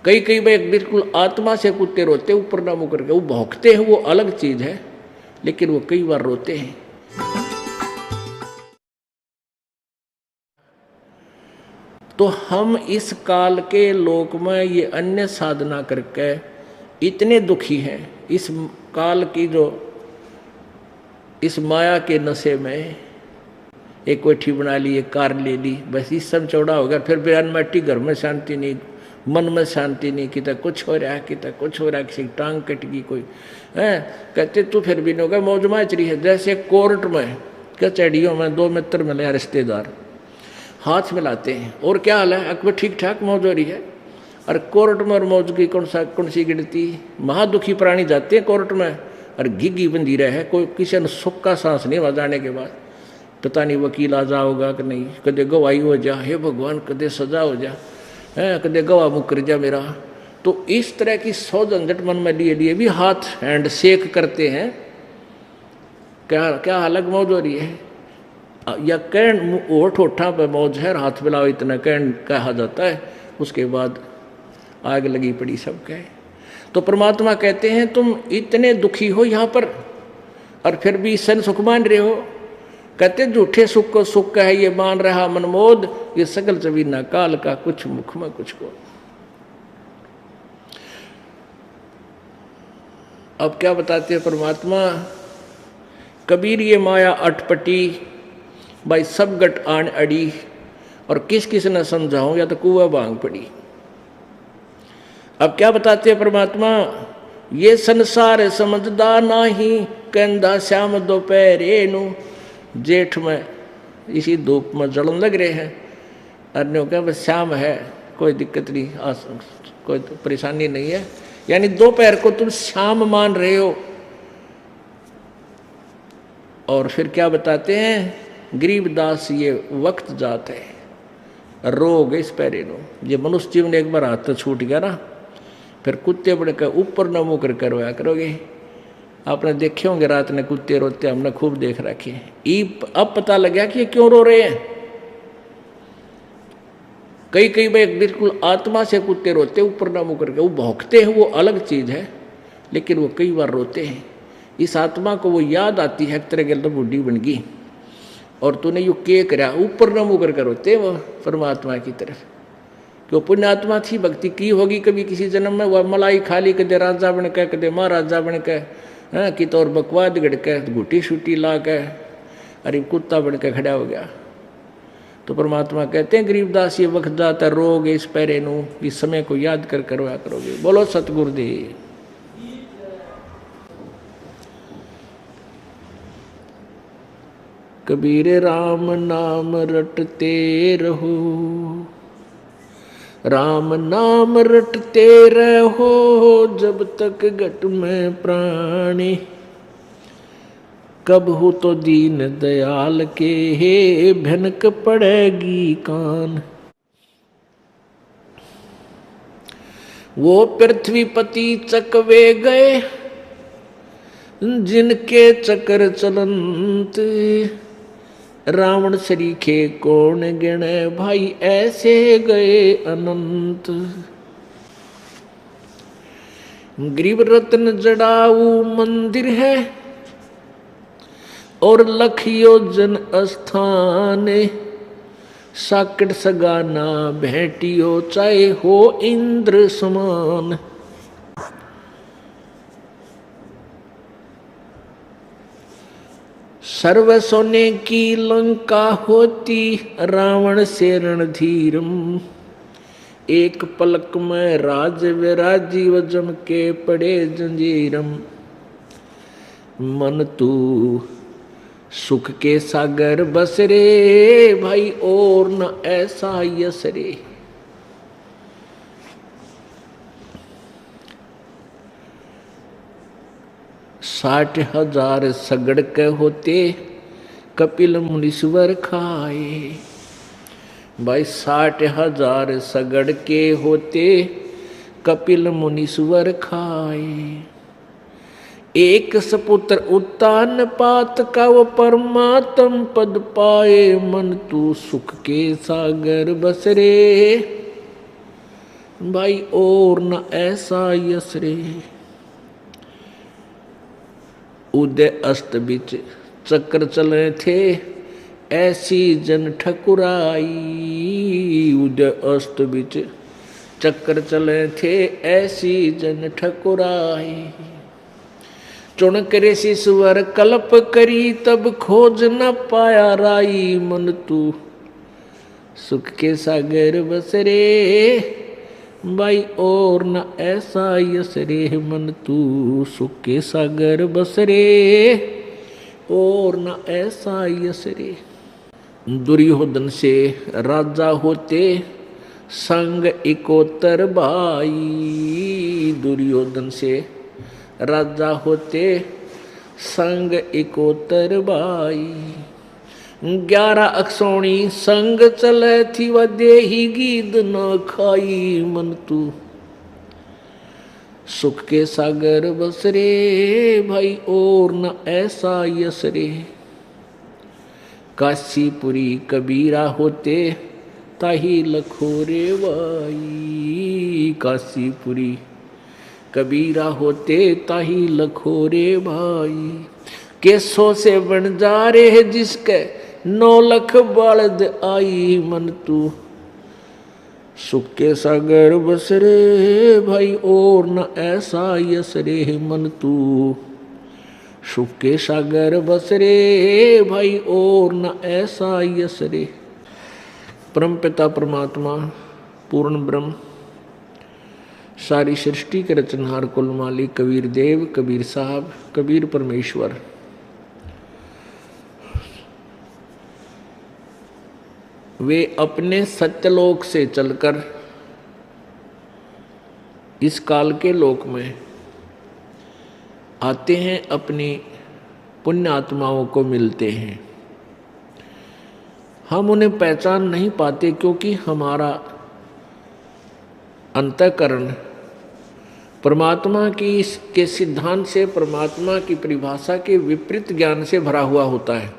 कई कई बार बिल्कुल आत्मा से कुत्ते रोते ऊपर ना मुकर के, वो भौंकते हैं वो अलग चीज है, लेकिन वो कई बार रोते हैं। तो हम इस काल के लोक में ये अन्य साधना करके इतने दुखी हैं, इस काल की जो इस माया के नशे में एक कोठी बना ली, एक कार ले ली, बस इस सब चौड़ा हो गया। फिर बयान मट्टी, घर में शांति नहीं, मन में शांति नहीं, कितना कुछ हो रहा है, कितना कुछ हो रहा है, किसी की टांग कट गई कोई है, कहते तू फिर भी नहीं होगा, मौज माच रही है। जैसे कोर्ट में कचहरियों में दो मित्र मिले रिश्तेदार, हाथ मिलाते हैं और क्या हाल है, अकबर ठीक ठाक, मौज हो रही है। और कोर्ट में और मौज की कौन सी गिनती। महादुखी प्राणी जाते हैं कोर्ट में और घिघी बंधी रहे, कोई किसी ने सुख का सांस नहीं हुआ जाने के बाद, पता नहीं वकील आ जाओगा कि नहीं, कदे गवाही हो जा, हे भगवान कदे सजा हो जा, है कदे गवाह मुकर जा मेरा। तो इस तरह की 100 झंझट मन में लिए लिए भी हाथ हैंड शेक करते हैं। क्या क्या अलग मौज हो रही है, या कैन ओठ ओठा पे मौज है, हाथ मिलाओ इतना कैन कहा जाता है, उसके बाद आग लगी पड़ी सब कहे। तो परमात्मा कहते हैं तुम इतने दुखी हो यहाँ पर और फिर भी सन सुख मान रहे हो। कहते झूठे सुख को सुख है ये मान रहा मनमोद, ये सकल जमीना काल का कुछ मुख में कुछ को। अब क्या बताते हैं परमात्मा, कबीर ये माया अटपटी भाई सब गट आन अड़ी, और किस किस न समझाऊं या तो कुआ भांग पड़ी। अब क्या बताते हैं परमात्मा, ये संसार समझदा नाही, कहंदा श्याम दोपहरे नु। जेठ में इसी धूप में जलन लग रहे हैं, अन्य क्या बस शाम है, कोई दिक्कत नहीं, कोई तो परेशानी नहीं है, यानी दोपहर को तुम शाम मान रहे हो। और फिर क्या बताते हैं, गरीबदास ये वक्त जात है, रोग इस पैरे नो। ये मनुष्य जीवन एक बार हाथ तो छूट गया ना, फिर कुत्ते बढ़कर ऊपर न मुँह कर करवाया करोगे। आपने देखे होंगे रात ने कुत्ते रोते, हमने खूब देख रखे हैं। अब पता लग गया कि ये क्यों रो रहे हैं। कई कई बार बिल्कुल आत्मा से कुत्ते रोते ऊपर ना मुँह करके, वो भौंकते हैं वो अलग चीज है, लेकिन वो कई बार रोते हैं। इस आत्मा को वो याद आती है, एक तरह के तो बूढ़ी बन गई और तूने यू के करा, ऊपर न मुँह करके रोते वो परमात्मा की तरफ। क्यों पुण्यात्मा थी, भक्ति की होगी कभी किसी जन्म में, वह मलाई खाली कदे राजा बन के कदे महाराजा बन के, हाँ कि तो और बकवाद गड़ के घुटी शूटी ला के अरे कुत्ता बन के खड़ा हो गया। तो परमात्मा कहते हैं गरीबदास ये वक्त जाता रोग इस पैरे नू, इस समय को याद कर करवा करोगे। बोलो सतगुरुदेव। कबीर राम नाम रटते रहो, राम नाम रटते रहो, जब तक घट में प्राणी, कब हो तो दीन दयाल के हे भनक पड़ेगी कान। वो पृथ्वीपति चकवे गए, जिनके चक्र चलंत, रावण सरीखे कौन गिणे, भाई ऐसे गए अनंत। गरीब रत्न जड़ाऊ मंदिर है, और लखियो जन स्थान, साकट सगाना भेटियो, चाहे हो इंद्र समान। सर्व सोने की लंका होती, रावण से रणधीरम, एक पलक में राज विराजी, वजम के पड़े जंजीरम। मन तू सुख के सागर बसरे, भाई और न ऐसा यसरे। 60,000 सगड़ के होते, कपिल मुनीश्वर खाए। भाई 60,000 सगड़ के होते, कपिल मुनीश्वर खाए। एक सपुत्र उत्तान पात का, वो परमात्म पद पाए। मन तू सुख के सागर बसरे, भाई और न ऐसा यस रे। उदय अस्त बिच चक्कर चले थे ऐसी जन ठकुराई। उदय अस्त बिच चक्कर चले थे ऐसी जन ठकुराई। चुनक ऋषिश्वर कल्प करी तब खोज न पाया राई। मन तू सुख के सागर बसरे भाई और न ऐसा यस रे। मन तू सुख के सागर बसरे और न ऐसा यस रे। दुर्योधन से राजा होते संग इकोतर भाई। दुर्योधन से राजा होते संग इकोतर भाई। 11 अक्षौणी संग चले थी व देही गीद न खाई। मन तू सुख के सागर बसरे भाई और न ऐसा यस रे। काशीपुरी कबीरा होते ताही लखोरे भाई। काशीपुरी कबीरा होते ताही लखोरे भाई। केसों से बन जा रे जिसके 9 लख बलद आई। मन तू सुख के सागर बसरे भाई और न ऐसा यस रे। मन तू सुख के सागर बसरे भाई और न ऐसा यस रे। परम पिता परमात्मा पूर्ण ब्रह्म सारी सृष्टि के रचनहार कुल मालिक कबीर देव कबीर साहब कबीर परमेश्वर वे अपने सत्यलोक से चलकर इस काल के लोक में आते हैं, अपनी पुण्य आत्माओं को मिलते हैं। हम उन्हें पहचान नहीं पाते क्योंकि हमारा अंतःकरण परमात्मा की के सिद्धांत से, परमात्मा की परिभाषा के विपरीत ज्ञान से भरा हुआ होता है।